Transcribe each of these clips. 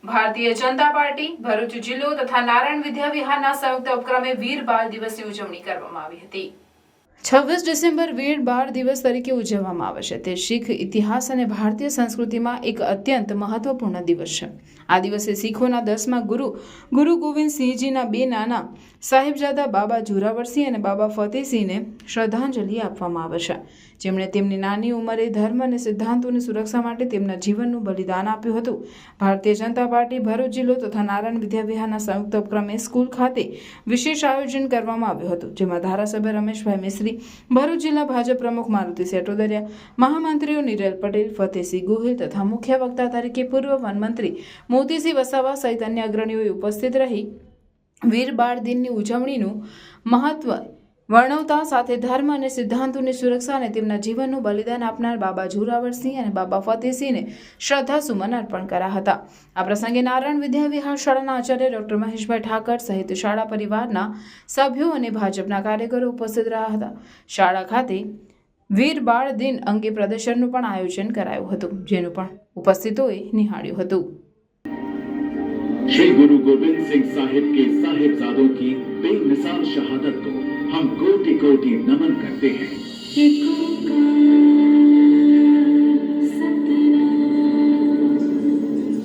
Bharatiya Janata party Bharuch જિલ્લો તથા નારાયણ વિદ્યા વિહારના સંયુક્ત ઉપક્રમે વીર બાળ દિવસની ઉજવણી કરવામાં આવી હતી। 26 ડિસેમ્બર વીર બાળ દિવસ તરીકે ઉજવવામાં આવે છે। તે શીખ ઇતિહાસ અને ભારતીય સંસ્કૃતિમાં એક અત્યંત મહત્વપૂર્ણ દિવસ છે। આ દિવસે શીખોના 10મા ગુરુ ગોવિંદસિંહજીના બે નાના સાહેબજાદા બાબા જોરાવરસિંહ અને બાબા ફતેહસિંહને શ્રદ્ધાંજલિ આપવામાં આવે છે, જેમણે તેમની નાની ઉંમરે ધર્મ અને સિદ્ધાંતોની સુરક્ષા માટે તેમના જીવનનું બલિદાન આપ્યું હતું। ભારતીય જનતા પાર્ટી ભરૂચ જિલ્લો તથા નારાયણ વિદ્યા વિહારના સંયુક્ત ઉપક્રમે સ્કૂલ ખાતે વિશેષ આયોજન કરવામાં આવ્યું હતું, જેમાં ધારાસભ્ય રમેશભાઈ મિસ્ત્રી, ભરૂચ જિલ્લા ભાજપ પ્રમુખ મારુતિ સેટોદરિયા, મહામંત્રીઓ નિરેલ પટેલ, ફતેહસિંહ ગોહિલ તથા મુખ્ય વક્તા તરીકે પૂર્વ વનમંત્રી મોતીસિંહ વસાવા સહિત અન્ય અગ્રણીઓએ ઉપસ્થિત રહી વીર બાળ દિનની ઉજવણીનું મહત્વ વર્ણવતા સાથે ધર્મ અને સિદ્ધાંતોની સુરક્ષા અને તેમના જીવનનું બલિદાન આપનાર બાબા જોરાવરસિંહ અને બાબા ફતેહસિંહને શ્રદ્ધાસુમન અર્પણ કર્યા હતા। આ પ્રસંગે નારાયણ વિદ્યા વિહાર શાળાના આચાર્ય ડોક્ટર મહેશભાઈ ઠાકર સહિત શાળા પરિવારના સભ્યો અને ભાજપના કાર્યકરો ઉપસ્થિત રહ્યા હતા। શાળા ખાતે વીર બાળ દિન અંગે પ્રદર્શનનું પણ આયોજન કરાયું હતું, જેનું પણ ઉપસ્થિતોએ નિહાળ્યું હતું। श्री गुरु गोविंद सिंह साहिब के साहिबजादों की बेमिसाल शहादत को हम कोटि कोटि नमन करते हैं।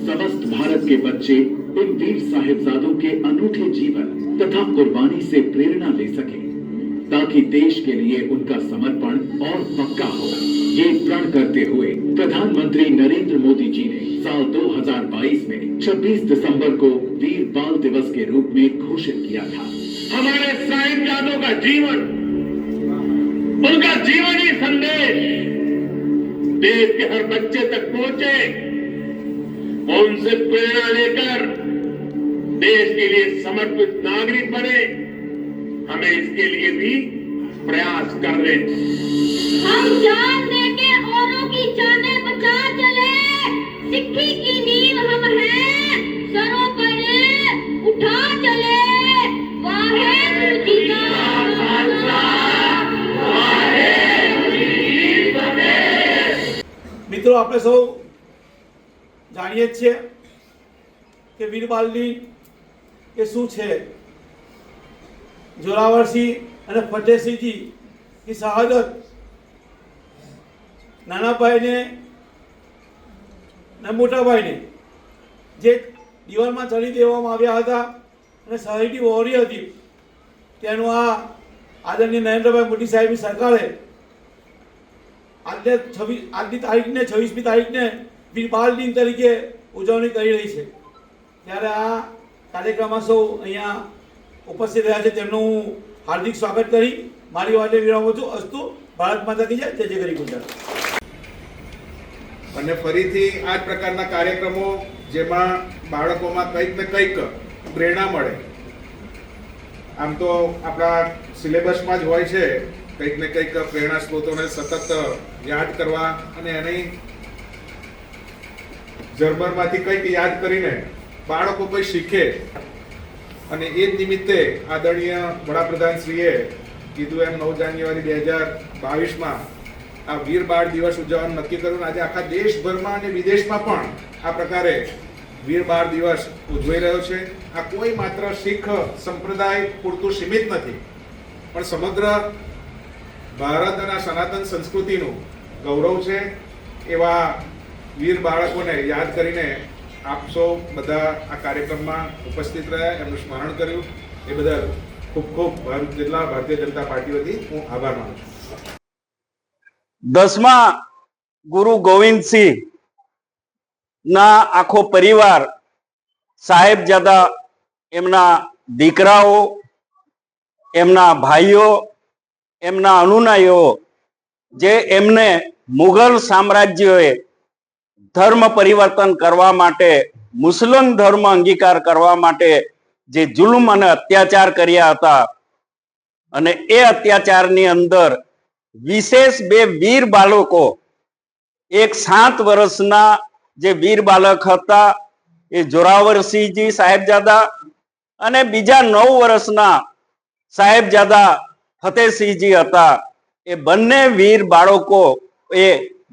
समस्त भारत के बच्चे इन वीर साहिबजादों के अनूठे जीवन तथा कुर्बानी से प्रेरणा ले सके, ताकि देश के लिए उनका समर्पण और पक्का हो। ये प्रण करते हुए प्रधानमंत्री नरेंद्र मोदी जी ने साल 2022 में 26 दिसंबर को वीर बाल दिवस के रूप में घोषित किया था। हमारे साहिबजादों का जीवन, उनका जीवनी संदेश देश के हर बच्चे तक पहुंचे और उनसे प्रेरणा लेकर देश के लिए समर्पित नागरिक बने। हमें इसके लिए भी प्रयास करने, हम जान देके औरों की जानें बचा चले, सिक्खी की नींव हम हैं, सरों पर उठा चले। वाहेगुरु जी का खालसा, वाहेगुरु जी की फतेह। मित्रों, આપણે સૌ જાણીએ છીએ કે વીર બાળની એ શું છે। જોરાવરસિંહ અને ફતેહસિંહજી ની શહાદત નાના ભાઈને અને મોટા ભાઈને જે દિવાલમાં ચડી દેવામાં આવ્યા હતા અને શહીદી વહોરી હતી, તેનું આ આદરણીય નરેન્દ્રભાઈ મોદી સાહેબની સરકારે આજની તારીખને 26મી તારીખને વીર બાળ દિન તરીકે ઉજવણી કરી રહી છે। ત્યારે આ કાર્યક્રમમાં સૌ અહીંયા ઉપસ્થિત રહ્યા છે, તેમનું હું હાર્દિક સ્વાગત કરી મારી વાતે વિરામું છું। અસ્તુ ભારત માતા કી જય, જય જય ગરી ગુજરાત। અને ફરીથી આ જ પ્રકારના કાર્યક્રમો જેમાં બાળકોમાં કંઈક ને કંઈક પ્રેરણા મળે। આમ તો આપણા સિલેબસમાં જ હોય છે કંઈક ને કંઈક પ્રેરણા સ્ત્રોતોને સતત યાદ કરવા અને એની જરબરમાંથી કંઈક યાદ કરીને બાળકો કંઈ શીખે। અને એ જ નિમિત્તે આદરણીય વડાપ્રધાનશ્રીએ કીધું એમ 9 જાન્યુઆરી 2022માં આ વીર બાળ દિવસ ઉજવવાનું નક્કી કર્યું। આજે આખા દેશભરમાં અને વિદેશમાં પણ આ પ્રકારે વીર બાળ દિવસ ઉજવાઈ રહ્યો છે। આ કોઈ માત્ર શીખ સંપ્રદાય પૂરતું સીમિત નથી, પણ સમગ્ર ભારત અને સનાતન સંસ્કૃતિનું ગૌરવ છે। એવા વીર બાળકોને યાદ કરીને આપ સૌ બધા આ કાર્યક્રમમાં ઉપસ્થિત રહ્યા, એમનું સ્મરણ કર્યું। એ બદલ ખૂબ ખૂબ ભરૂચ જિલ્લા ભારતીય જનતા પાર્ટી વતી હું આભાર માનું છું। 10મા ગુરુ ગોવિંદસિંહ ના આખો પરિવાર, સાહેબજાદા, એમના દીકરાઓ, એમના ભાઈઓ, એમના અનુનાયીઓ, જે એમને મુઘલ સામ્રાજ્યોએ ધર્મ પરિવર્તન કરવા માટે, મુસ્લિમ ધર્મ અંગીકાર કરવા માટે જે જુલ્મ અને અત્યાચાર કર્યા હતા, અને એ અત્યાચારની અંદર વિશેષ બે વીર બાળકો, એક 7 વર્ષના જે વીર બાળક હતા એ જોરાવરસિંહજી સાહેબજાદા, અને બીજા 9 વર્ષના સાહેબજાદા ફતેહસિંહજી હતા। એ બંને વીર બાળકો એ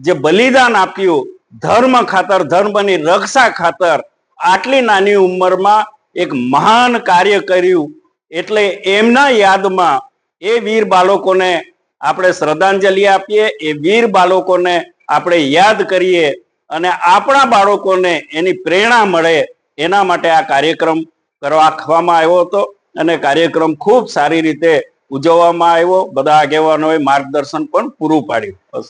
જે બલિદાન આપ્યું ધર્મ ખાતર, ધર્મની રક્ષા ખાતર, આટલી નાની ઉંમરમાં એક મહાન કાર્ય કર્યું, એટલે એમના યાદમાં એ વીર બાળકોને આપણે શ્રદ્ધાંજલિ આપીએ, એ વીર બાળકોને આપણે યાદ કરીએ અને આપણા બાળકોને એની પ્રેરણા મળે એના માટે આ કાર્યક્રમ રાખવામાં આવ્યો હતો અને કાર્યક્રમ ખૂબ સારી રીતે ઉજવવામાં આવ્યો. બધા આગેવાનોએ માર્ગદર્શન પણ પૂરું પાડ્યું.